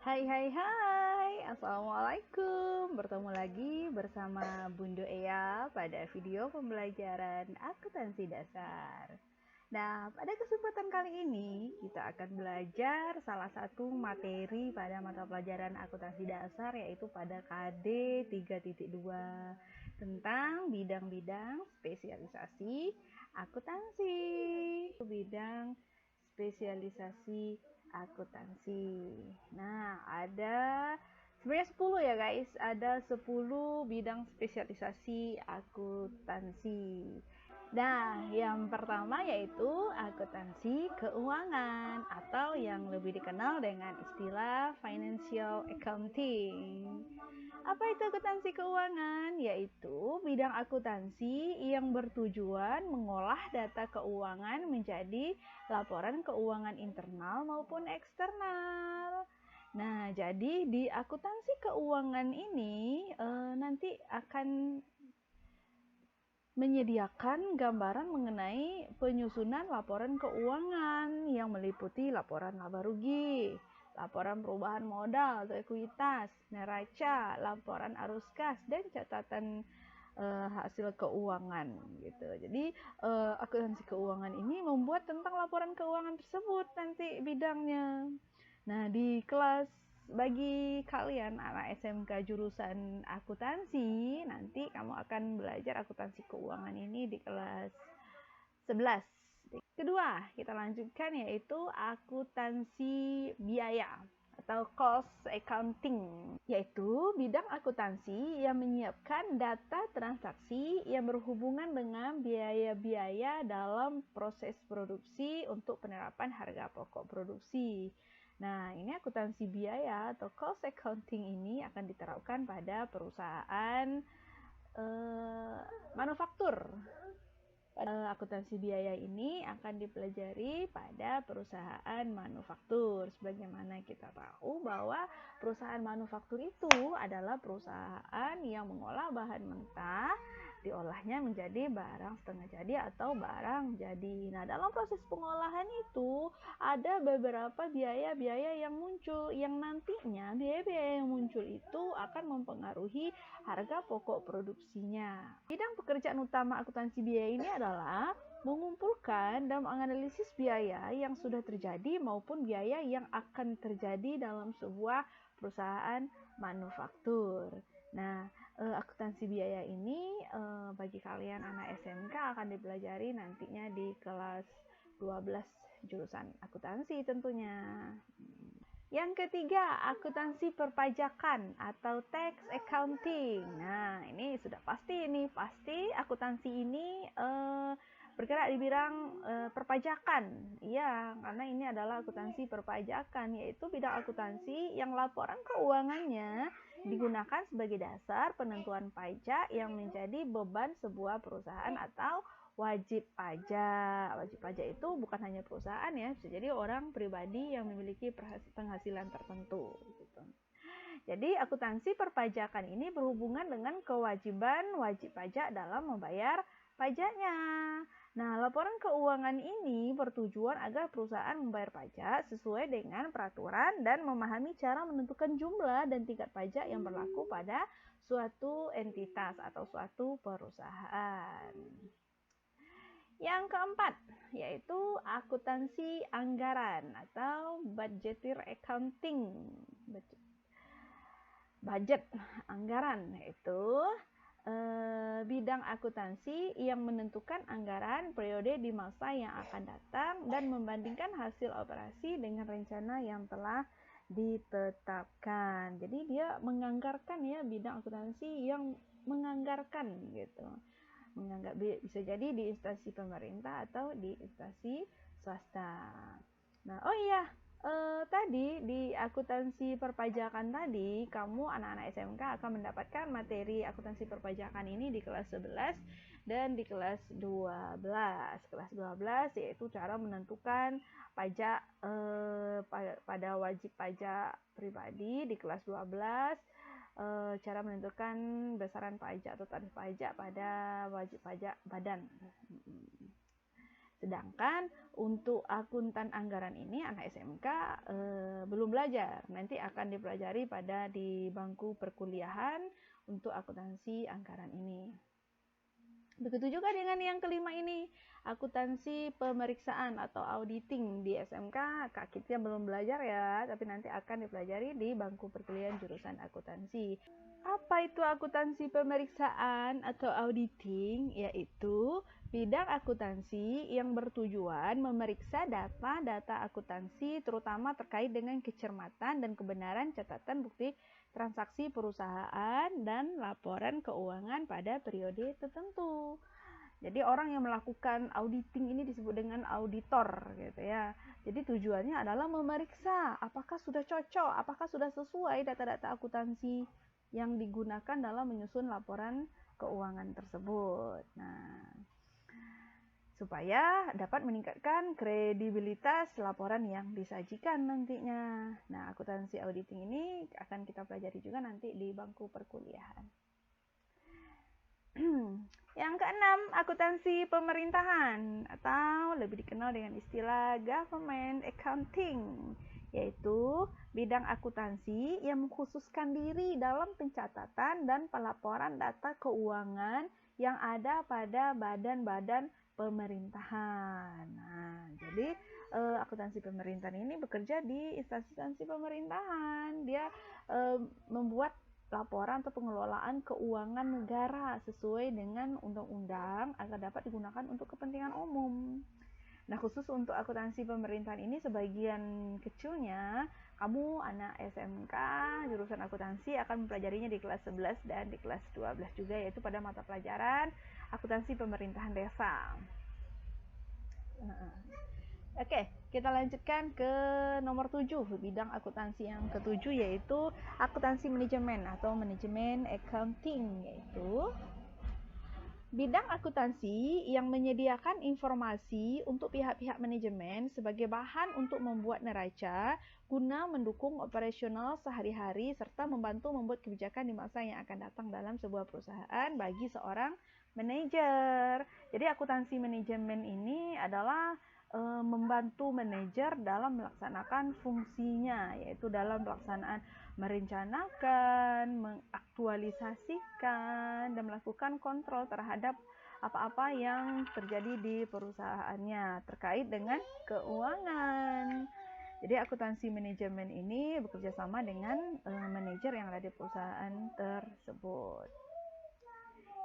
Hai hai hai, Assalamualaikum. Bertemu lagi bersama Bundo Ea pada video pembelajaran akuntansi dasar. Nah, pada kesempatan kali ini kita akan belajar salah satu materi pada mata pelajaran akuntansi dasar, yaitu pada KD 3.2 tentang bidang-bidang spesialisasi akuntansi. Bidang spesialisasi akuntansi. Nah, ada sebenarnya 10 ya guys. Ada 10 bidang spesialisasi akuntansi. Nah, yang pertama yaitu akuntansi keuangan atau yang lebih dikenal dengan istilah financial accounting. Apa itu akuntansi keuangan? Yaitu bidang akuntansi yang bertujuan mengolah data keuangan menjadi laporan keuangan internal maupun eksternal. Nah, jadi di akuntansi keuangan ini nanti akan menyediakan gambaran mengenai penyusunan laporan keuangan yang meliputi laporan laba rugi, laporan perubahan modal atau ekuitas, neraca, laporan arus kas, dan catatan hasil keuangan gitu. Jadi akuntansi keuangan ini membuat tentang laporan keuangan tersebut nanti bidangnya. Nah, di kelas bagi kalian anak SMK jurusan akuntansi, nanti kamu akan belajar akuntansi keuangan ini di kelas 11. Kedua, kita lanjutkan yaitu akuntansi biaya atau cost accounting, yaitu bidang akuntansi yang menyiapkan data transaksi yang berhubungan dengan biaya-biaya dalam proses produksi untuk penerapan harga pokok produksi. Nah, ini akuntansi biaya atau cost accounting ini akan diterapkan pada perusahaan manufaktur. Akuntansi biaya ini akan dipelajari pada perusahaan manufaktur. Sebagaimana kita tahu bahwa perusahaan manufaktur itu adalah perusahaan yang mengolah bahan mentah, diolahnya menjadi barang setengah jadi atau barang jadi. Nah, dalam proses pengolahan itu ada beberapa biaya-biaya yang muncul, yang nantinya biaya-biaya yang muncul itu akan mempengaruhi harga pokok produksinya. Bidang pekerjaan utama akuntansi biaya ini adalah mengumpulkan dan menganalisis biaya yang sudah terjadi maupun biaya yang akan terjadi dalam sebuah perusahaan manufaktur. Nah, akuntansi biaya ini bagi kalian anak SMK akan dipelajari nantinya di kelas 12 jurusan akuntansi tentunya. Yang ketiga, akuntansi perpajakan atau tax accounting. Nah, ini sudah pasti akuntansi ini bergerak di bidang perpajakan. Iya, karena ini adalah akuntansi perpajakan, yaitu bidang akuntansi yang laporan keuangannya digunakan sebagai dasar penentuan pajak yang menjadi beban sebuah perusahaan atau wajib pajak. Wajib pajak itu bukan hanya perusahaan ya, bisa jadi orang pribadi yang memiliki penghasilan tertentu gitu. Jadi akuntansi perpajakan ini berhubungan dengan kewajiban wajib pajak dalam membayar pajaknya. Nah, laporan keuangan ini bertujuan agar perusahaan membayar pajak sesuai dengan peraturan dan memahami cara menentukan jumlah dan tingkat pajak yang berlaku pada suatu entitas atau suatu perusahaan. Yang keempat, yaitu akuntansi anggaran atau budgeteer accounting. Budget anggaran yaitu bidang akuntansi yang menentukan anggaran periode di masa yang akan datang dan membandingkan hasil operasi dengan rencana yang telah ditetapkan. Jadi dia menganggarkan ya, bidang akuntansi yang menganggarkan gitu. Bisa jadi di instansi pemerintah atau di instansi swasta. Nah, oh iya, tadi di akuntansi perpajakan tadi, kamu anak-anak SMK akan mendapatkan materi akuntansi perpajakan ini di kelas 11 dan di kelas 12. Kelas 12 yaitu cara menentukan pajak pada wajib pajak pribadi. Di kelas 12 cara menentukan besaran pajak atau tarif pajak pada wajib pajak badan. Sedangkan untuk akuntan anggaran ini anak SMK belum belajar. Nanti akan dipelajari di bangku perkuliahan untuk akuntansi anggaran ini. Begitu juga dengan yang kelima ini, akuntansi pemeriksaan atau auditing di SMK. Kak Kitnya belum belajar ya, tapi nanti akan dipelajari di bangku perkuliahan jurusan akuntansi. Apa itu akuntansi pemeriksaan atau auditing? Yaitu bidang akuntansi yang bertujuan memeriksa data-data akuntansi terutama terkait dengan kecermatan dan kebenaran catatan bukti transaksi perusahaan dan laporan keuangan pada periode tertentu. Jadi orang yang melakukan auditing ini disebut dengan auditor gitu ya. Jadi tujuannya adalah memeriksa apakah sudah cocok, apakah sudah sesuai data-data akuntansi yang digunakan dalam menyusun laporan keuangan tersebut. Nah, supaya dapat meningkatkan kredibilitas laporan yang disajikan nantinya. Nah, akuntansi auditing ini akan kita pelajari juga nanti di bangku perkuliahan. Yang keenam, akuntansi pemerintahan atau lebih dikenal dengan istilah government accounting, yaitu bidang akuntansi yang mengkhususkan diri dalam pencatatan dan pelaporan data keuangan yang ada pada badan-badan pemerintahan. Nah, jadi akuntansi pemerintahan ini bekerja di instansi pemerintahan. Dia membuat laporan atau pengelolaan keuangan negara sesuai dengan undang-undang agar dapat digunakan untuk kepentingan umum. Nah, khusus untuk akuntansi pemerintahan ini sebagian kecilnya kamu anak SMK jurusan akuntansi akan mempelajarinya di kelas 11 dan di kelas 12 juga, yaitu pada mata pelajaran akuntansi pemerintahan desa. Oke, kita lanjutkan ke nomor 7, bidang akuntansi yang ketujuh yaitu akuntansi manajemen atau manajemen accounting, yaitu bidang akuntansi yang menyediakan informasi untuk pihak-pihak manajemen sebagai bahan untuk membuat neraca guna mendukung operasional sehari-hari serta membantu membuat kebijakan di masa yang akan datang dalam sebuah perusahaan bagi seorang manajer. Jadi akuntansi manajemen ini adalah membantu manajer dalam melaksanakan fungsinya, yaitu dalam pelaksanaan merencanakan, mengaktualisasikan, dan melakukan kontrol terhadap apa-apa yang terjadi di perusahaannya terkait dengan keuangan. Jadi akuntansi manajemen ini bekerja sama dengan manajer yang ada di perusahaan tersebut.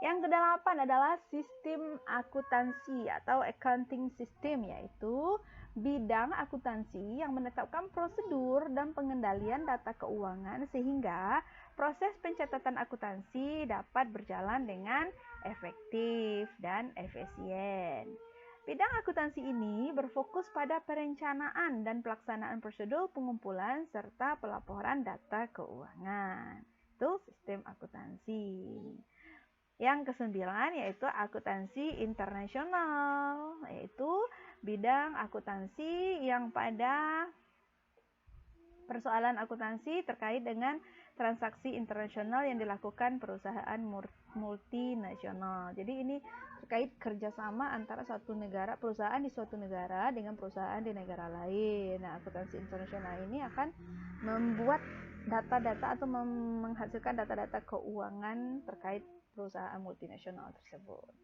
Yang kedelapan adalah sistem akuntansi atau accounting system, yaitu bidang akuntansi yang menetapkan prosedur dan pengendalian data keuangan sehingga proses pencatatan akuntansi dapat berjalan dengan efektif dan efisien. Bidang akuntansi ini berfokus pada perencanaan dan pelaksanaan prosedur pengumpulan serta pelaporan data keuangan. Itu sistem akuntansi. Yang kesembilan yaitu akuntansi internasional, yaitu bidang akuntansi yang pada persoalan akuntansi terkait dengan transaksi internasional yang dilakukan perusahaan multinasional. Jadi ini terkait kerjasama antara suatu negara, perusahaan di suatu negara dengan perusahaan di negara lain. Nah, akuntansi internasional ini akan membuat data-data atau menghasilkan data-data keuangan terkait perusahaan multinasional tersebut.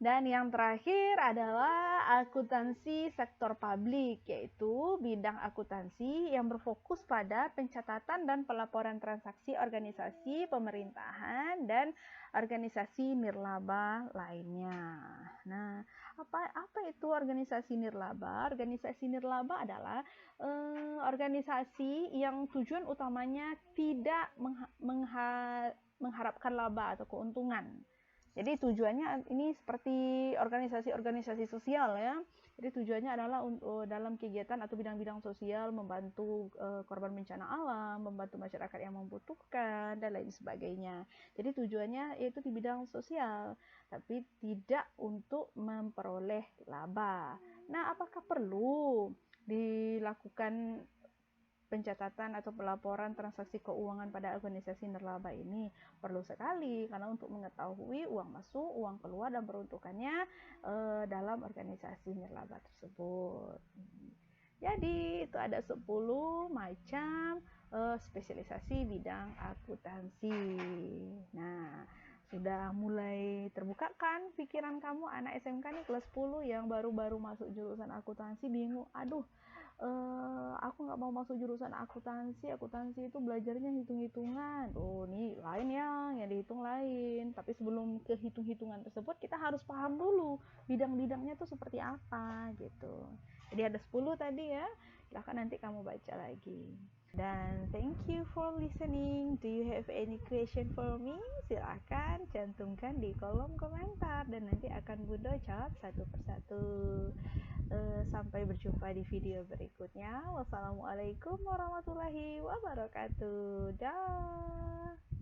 Dan yang terakhir adalah akuntansi sektor publik, yaitu bidang akuntansi yang berfokus pada pencatatan dan pelaporan transaksi organisasi pemerintahan dan organisasi nirlaba lainnya. Nah, apa itu organisasi nirlaba? Organisasi nirlaba adalah organisasi yang tujuan utamanya tidak mengharapkan laba atau keuntungan. Jadi tujuannya ini seperti organisasi-organisasi sosial ya. Jadi tujuannya adalah dalam kegiatan atau bidang-bidang sosial membantu korban bencana alam, membantu masyarakat yang membutuhkan dan lain sebagainya. Jadi tujuannya yaitu di bidang sosial, tapi tidak untuk memperoleh laba. Nah, apakah perlu dilakukan pencatatan atau pelaporan transaksi keuangan pada organisasi nirlaba ini perlu sekali karena untuk mengetahui uang masuk, uang keluar dan peruntukannya dalam organisasi nirlaba tersebut. Jadi itu ada 10 macam spesialisasi bidang akuntansi. Nah, sudah mulai terbuka kan pikiran kamu anak SMK nih kelas 10 yang baru-baru masuk jurusan akuntansi bingung, aduh aku nggak mau masuk jurusan akuntansi itu belajarnya hitung-hitungan. Oh nih lain yang dihitung lain, tapi sebelum ke hitung-hitungan tersebut kita harus paham dulu bidang-bidangnya tuh seperti apa gitu. Jadi ada 10 tadi ya, silahkan nanti kamu baca lagi. Dan thank you for listening. Do you have any question for me? Silahkan cantumkan di kolom komentar dan nanti akan Bunda jawab satu persatu. Sampai berjumpa di video berikutnya. Wassalamualaikum warahmatullahi wabarakatuh. Dah.